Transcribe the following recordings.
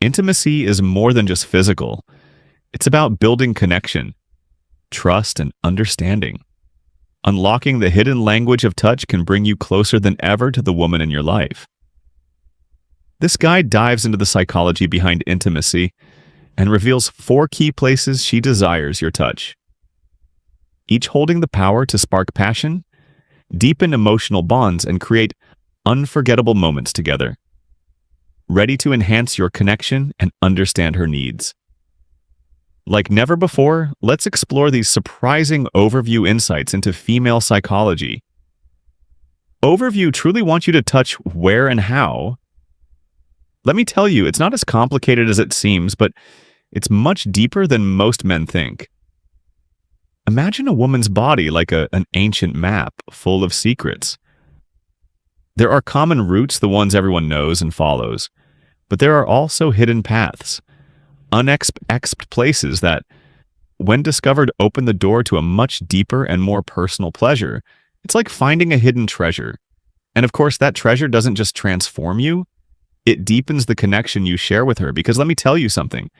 Intimacy is more than just physical. It's about building connection, trust, and understanding. Unlocking the hidden language of touch can bring you closer than ever to the woman in your life. This guide dives into the psychology behind intimacy and reveals 4 key places she desires your touch, each holding the power to spark passion, deepen emotional bonds, and create unforgettable moments together. Ready to enhance your connection and understand her needs. Like never before, let's explore these surprising overview insights into female psychology. Overview truly wants you to touch where and how. Let me tell you, it's not as complicated as it seems, but it's much deeper than most men think. Imagine a woman's body like an ancient map full of secrets. There are common routes, the ones everyone knows and follows, but there are also hidden paths, unexplored places that, when discovered, open the door to a much deeper and more personal pleasure. It's like finding a hidden treasure. And of course, that treasure doesn't just transform you, it deepens the connection you share with her, because let me tell you something.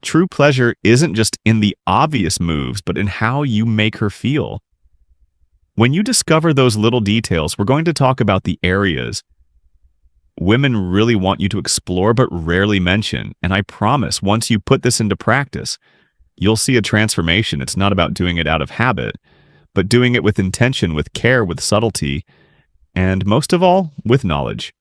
True pleasure isn't just in the obvious moves, but in how you make her feel. When you discover those little details, we're going to talk about the areas women really want you to explore but rarely mention. And I promise, once you put this into practice, you'll see a transformation. It's not about doing it out of habit, but doing it with intention, with care, with subtlety, and most of all, with knowledge.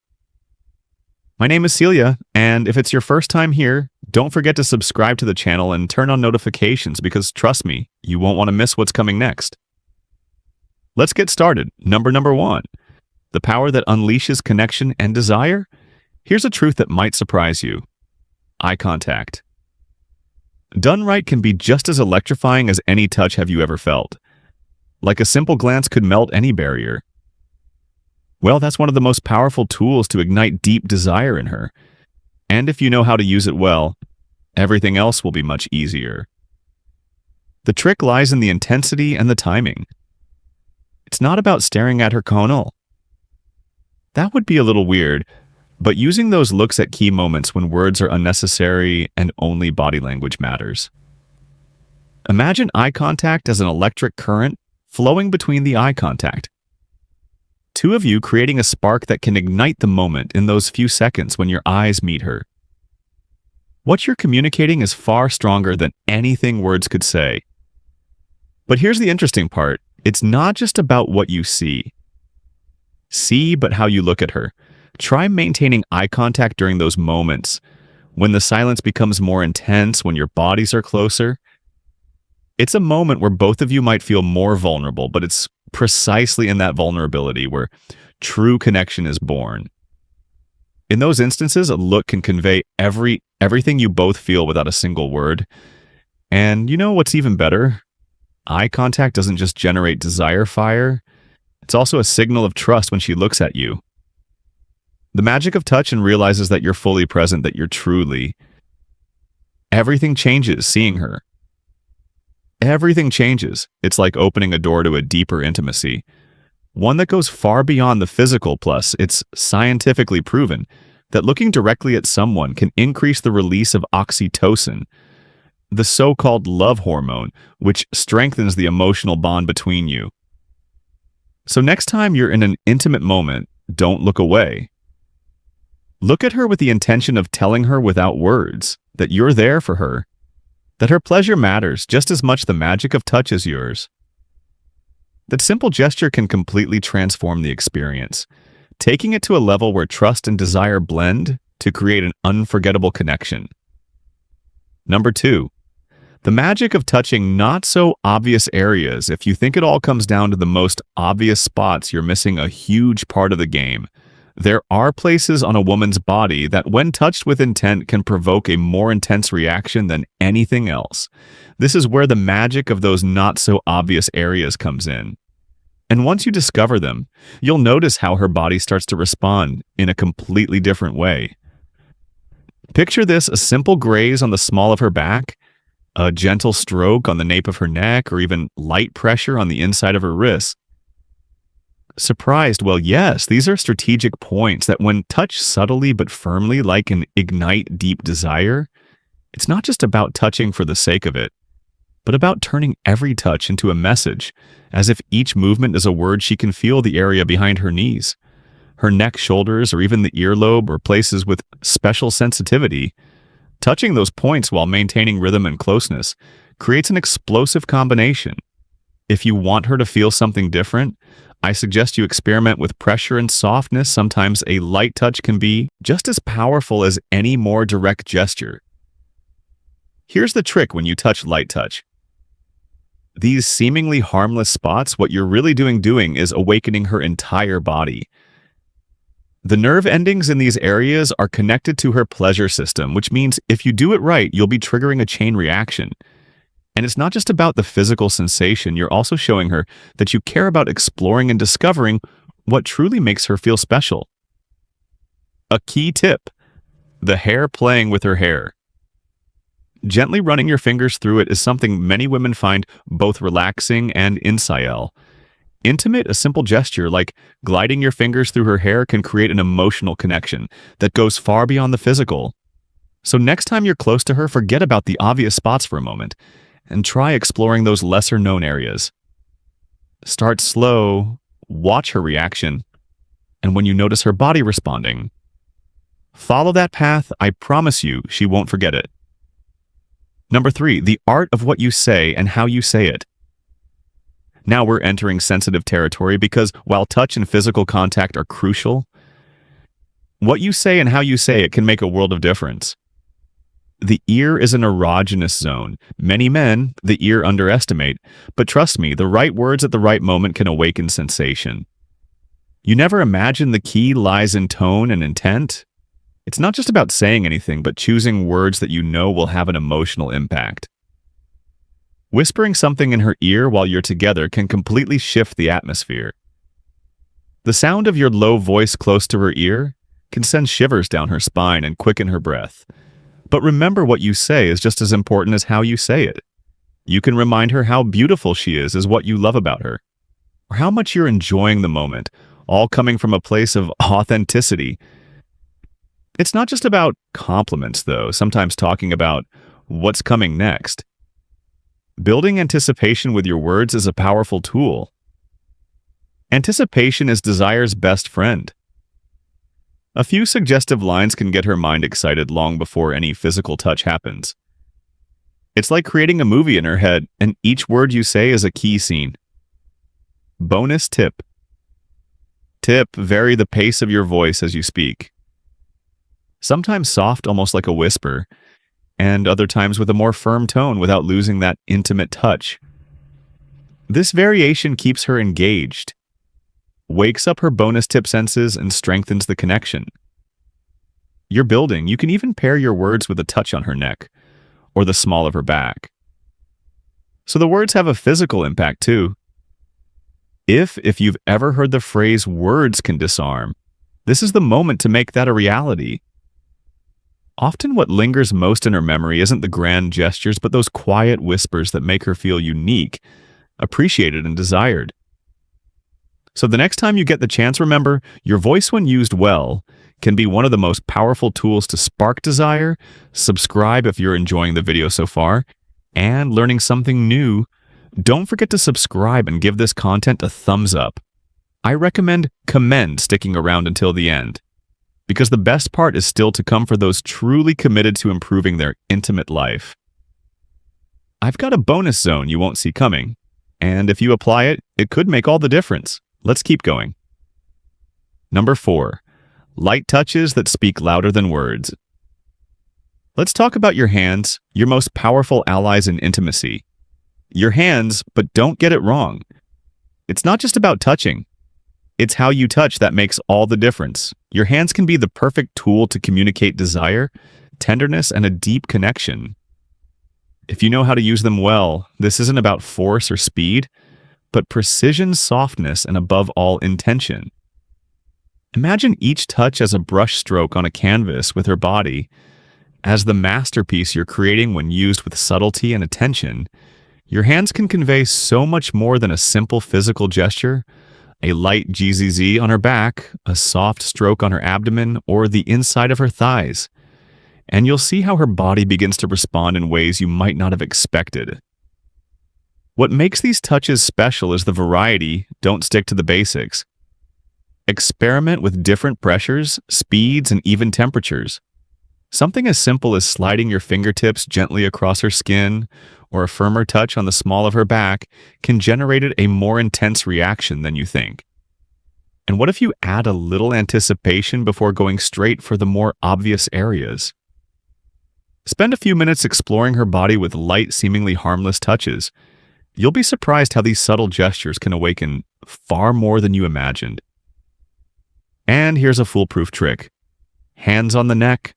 My name is Celia, and if it's your first time here, don't forget to subscribe to the channel and turn on notifications because, trust me, you won't want to miss what's coming next. Let's get started. Number 1. The power that unleashes connection and desire? Here's a truth that might surprise you. Eye contact. Done right can be just as electrifying as any touch have you ever felt. Like a simple glance could melt any barrier. Well, that's one of the most powerful tools to ignite deep desire in her. And if you know how to use it well, everything else will be much easier. The trick lies in the intensity and the timing. It's not about staring at her cornea. That would be a little weird, but using those looks at key moments when words are unnecessary and only body language matters. Imagine eye contact as an electric current flowing between the eye contact. 2 of you creating a spark that can ignite the moment in those few seconds when your eyes meet her. What you're communicating is far stronger than anything words could say. But here's the interesting part. It's not just about what you see. See, but how you look at her. Try maintaining eye contact during those moments, when the silence becomes more intense, when your bodies are closer. It's a moment where both of you might feel more vulnerable, but it's precisely in that vulnerability where true connection is born. In those instances, a look can convey everything you both feel without a single word. And you know what's even better? Eye contact doesn't just generate desire fire, it's also a signal of trust when she looks at you. The magic of touch and realizes that you're fully present, that you're truly. Everything changes seeing her. Everything changes. It's like opening a door to a deeper intimacy, one that goes far beyond the physical. Plus, it's scientifically proven that looking directly at someone can increase the release of oxytocin, the so-called love hormone, which strengthens the emotional bond between you. So next time you're in an intimate moment, don't look away. Look at her with the intention of telling her without words that you're there for her, that her pleasure matters just as much the magic of touch as yours. That simple gesture can completely transform the experience, taking it to a level where trust and desire blend to create an unforgettable connection. Number 2. The magic of touching not so obvious areas. If you think it all comes down to the most obvious spots, you're missing a huge part of the game. There are places on a woman's body that, when touched with intent, can provoke a more intense reaction than anything else. This is where the magic of those not-so-obvious areas comes in. And once you discover them, you'll notice how her body starts to respond in a completely different way. Picture this: a simple graze on the small of her back, a gentle stroke on the nape of her neck, or even light pressure on the inside of her wrist. Surprised? Well, yes, these are strategic points that when touched subtly but firmly like an ignite deep desire, it's not just about touching for the sake of it, but about turning every touch into a message, as if each movement is a word. She can feel the area behind her knees, her neck, shoulders, or even the earlobe or places with special sensitivity. Touching those points while maintaining rhythm and closeness creates an explosive combination. If you want her to feel something different, I suggest you experiment with pressure and softness. Sometimes a light touch can be just as powerful as any more direct gesture. Here's the trick when you touch light touch. These seemingly harmless spots, what you're really doing is awakening her entire body. The nerve endings in these areas are connected to her pleasure system, which means if you do it right, you'll be triggering a chain reaction. And it's not just about the physical sensation, you're also showing her that you care about exploring and discovering what truly makes her feel special. A key tip: the hair playing with her hair. Gently running your fingers through it is something many women find both relaxing and incel. Intimate, a simple gesture like gliding your fingers through her hair can create an emotional connection that goes far beyond the physical. So next time you're close to her, forget about the obvious spots for a moment and try exploring those lesser-known areas. Start slow, watch her reaction, and when you notice her body responding, follow that path. I promise you, she won't forget it. Number 3, the art of what you say and how you say it. Now we're entering sensitive territory because while touch and physical contact are crucial, what you say and how you say it can make a world of difference. The ear is an erogenous zone. Many men, the ear underestimate, but trust me, the right words at the right moment can awaken sensation. You never imagine the key lies in tone and intent? It's not just about saying anything, but choosing words that you know will have an emotional impact. Whispering something in her ear while you're together can completely shift the atmosphere. The sound of your low voice close to her ear can send shivers down her spine and quicken her breath. But remember, what you say is just as important as how you say it. You can remind her how beautiful she is what you love about her, or how much you're enjoying the moment, all coming from a place of authenticity. It's not just about compliments, though, sometimes talking about what's coming next. Building anticipation with your words is a powerful tool. Anticipation is desire's best friend. A few suggestive lines can get her mind excited long before any physical touch happens. It's like creating a movie in her head, and each word you say is a key scene. Bonus tip. Vary the pace of your voice as you speak. Sometimes soft, almost like a whisper, and other times with a more firm tone without losing that intimate touch. This variation keeps her engaged, wakes up her bonus tip senses, and strengthens the connection. You're building. You can even pair your words with a touch on her neck or the small of her back. So the words have a physical impact too. If you've ever heard the phrase words can disarm, this is the moment to make that a reality. Often what lingers most in her memory isn't the grand gestures, but those quiet whispers that make her feel unique, appreciated, and desired. So the next time you get the chance, remember, your voice when used well can be one of the most powerful tools to spark desire. Subscribe if you're enjoying the video so far and learning something new. Don't forget to subscribe and give this content a thumbs up. I commend sticking around until the end, because the best part is still to come for those truly committed to improving their intimate life. I've got a bonus zone you won't see coming, and if you apply it, it could make all the difference. Let's keep going. Number 4, light touches that speak louder than words. Let's talk about your hands, your most powerful allies in intimacy. Your hands, but don't get it wrong. It's not just about touching. It's how you touch that makes all the difference. Your hands can be the perfect tool to communicate desire, tenderness, and a deep connection. If you know how to use them well, this isn't about force or speed, but precision, softness, and above all, intention. Imagine each touch as a brush stroke on a canvas with her body. As the masterpiece you're creating when used with subtlety and attention, your hands can convey so much more than a simple physical gesture. A light GZZ on her back, a soft stroke on her abdomen, or the inside of her thighs. And you'll see how her body begins to respond in ways you might not have expected. What makes these touches special is the variety. Don't stick to the basics. Experiment with different pressures, speeds, and even temperatures. Something as simple as sliding your fingertips gently across her skin or a firmer touch on the small of her back can generate a more intense reaction than you think. And what if you add a little anticipation before going straight for the more obvious areas? Spend a few minutes exploring her body with light, seemingly harmless touches. You'll be surprised how these subtle gestures can awaken far more than you imagined. And here's a foolproof trick. Hands on the neck.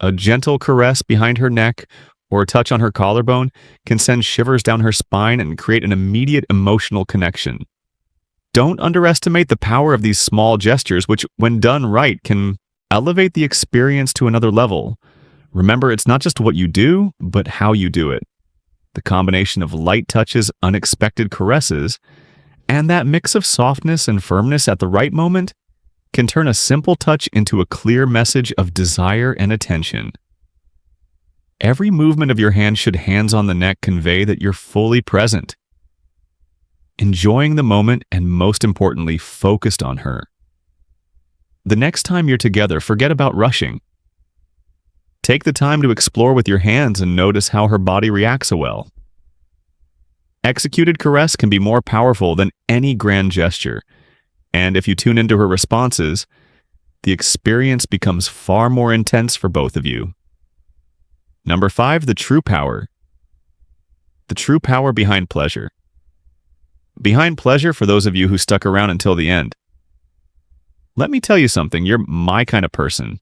A gentle caress behind her neck or a touch on her collarbone can send shivers down her spine and create an immediate emotional connection. Don't underestimate the power of these small gestures, which, when done right, can elevate the experience to another level. Remember, it's not just what you do, but how you do it. The combination of light touches, unexpected caresses, and that mix of softness and firmness at the right moment can turn a simple touch into a clear message of desire and attention. Every movement of your hand should hands on the neck convey that you're fully present, enjoying the moment, and most importantly, focused on her. The next time you're together, forget about rushing. Take the time to explore with your hands and notice how her body reacts so well. Executed caress can be more powerful than any grand gesture, and if you tune into her responses, the experience becomes far more intense for both of you. Number 5, the true power. The true power behind pleasure. Behind pleasure, for those of you who stuck around until the end. Let me tell you something, you're my kind of person.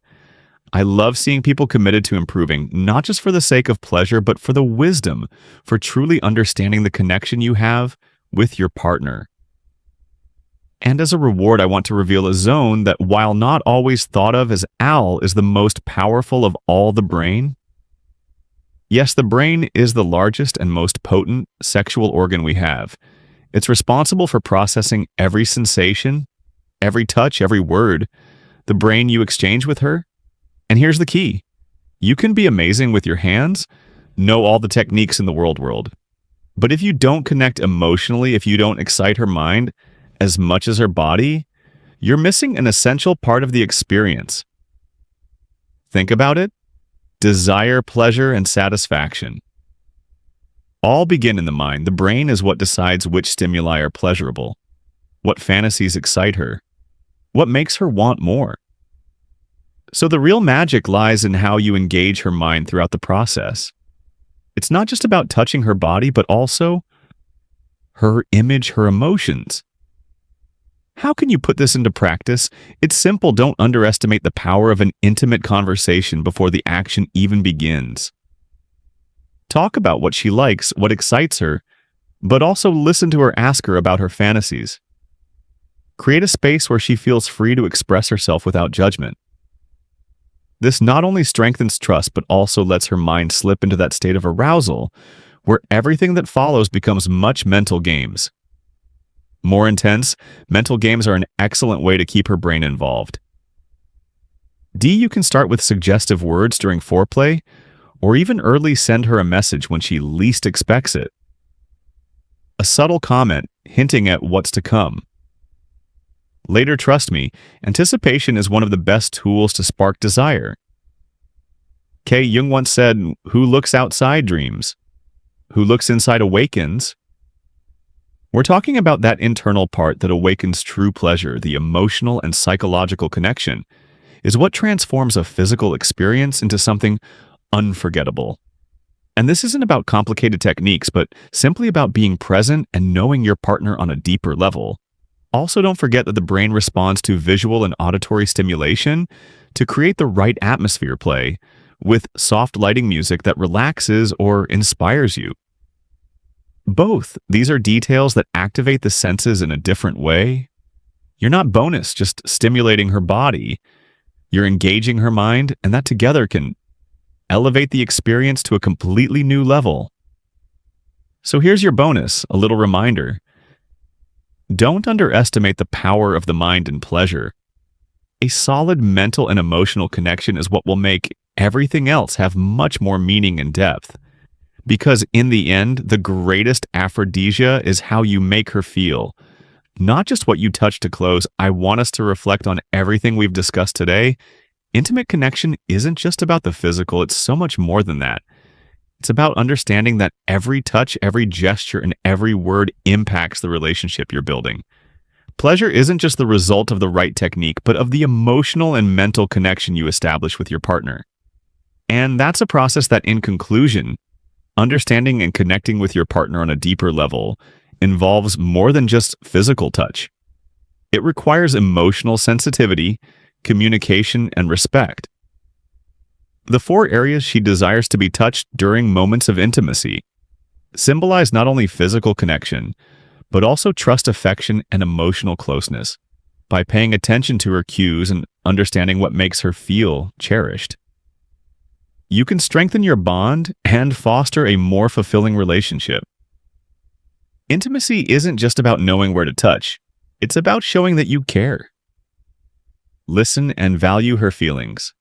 I love seeing people committed to improving, not just for the sake of pleasure, but for the wisdom, for truly understanding the connection you have with your partner. And as a reward, I want to reveal a zone that, while not always thought of as OWL, is the most powerful of all the brain. Yes, the brain is the largest and most potent sexual organ we have. It's responsible for processing every sensation, every touch, every word, the brain you exchange with her. And here's the key. You can be amazing with your hands, know all the techniques in the world. But if you don't connect emotionally, if you don't excite her mind as much as her body, you're missing an essential part of the experience. Think about it. Desire, pleasure, and satisfaction. All begin in the mind. The brain is what decides which stimuli are pleasurable, what fantasies excite her, what makes her want more. So the real magic lies in how you engage her mind throughout the process. It's not just about touching her body, but also her image, her emotions. How can you put this into practice? It's simple. Don't underestimate the power of an intimate conversation before the action even begins. Talk about what she likes, what excites her, but also listen to her, ask her about her fantasies. Create a space where she feels free to express herself without judgment. This not only strengthens trust, but also lets her mind slip into that state of arousal where everything that follows becomes much mental games. More intense, mental games are an excellent way to keep her brain involved. You can start with suggestive words during foreplay, or even early send her a message when she least expects it. A subtle comment hinting at what's to come. Later, trust me, anticipation is one of the best tools to spark desire. K. Jung once said, "Who looks outside dreams. Who looks inside awakens." We're talking about that internal part that awakens true pleasure. The emotional and psychological connection is what transforms a physical experience into something unforgettable. And this isn't about complicated techniques, but simply about being present and knowing your partner on a deeper level. Also, don't forget that the brain responds to visual and auditory stimulation to create the right atmosphere play with soft lighting music that relaxes or inspires you. Both. These are details that activate the senses in a different way. You're not bonus, just stimulating her body. You're engaging her mind, and that together can elevate the experience to a completely new level. So here's your bonus, a little reminder. Don't underestimate the power of the mind in pleasure. A solid mental and emotional connection is what will make everything else have much more meaning and depth. Because in the end, the greatest aphrodisia is how you make her feel. Not just what you touch to close. I want us to reflect on everything we've discussed today. Intimate connection isn't just about the physical, it's so much more than that. It's about understanding that every touch, every gesture, and every word impacts the relationship you're building. Pleasure isn't just the result of the right technique, but of the emotional and mental connection you establish with your partner. And that's a process that, in conclusion, understanding and connecting with your partner on a deeper level involves more than just physical touch. It requires emotional sensitivity, communication, and respect. The 4 areas she desires to be touched during moments of intimacy symbolize not only physical connection, but also trust, affection, and emotional closeness. By paying attention to her cues and understanding what makes her feel cherished, you can strengthen your bond and foster a more fulfilling relationship. Intimacy isn't just about knowing where to touch. It's about showing that you care. Listen and value her feelings.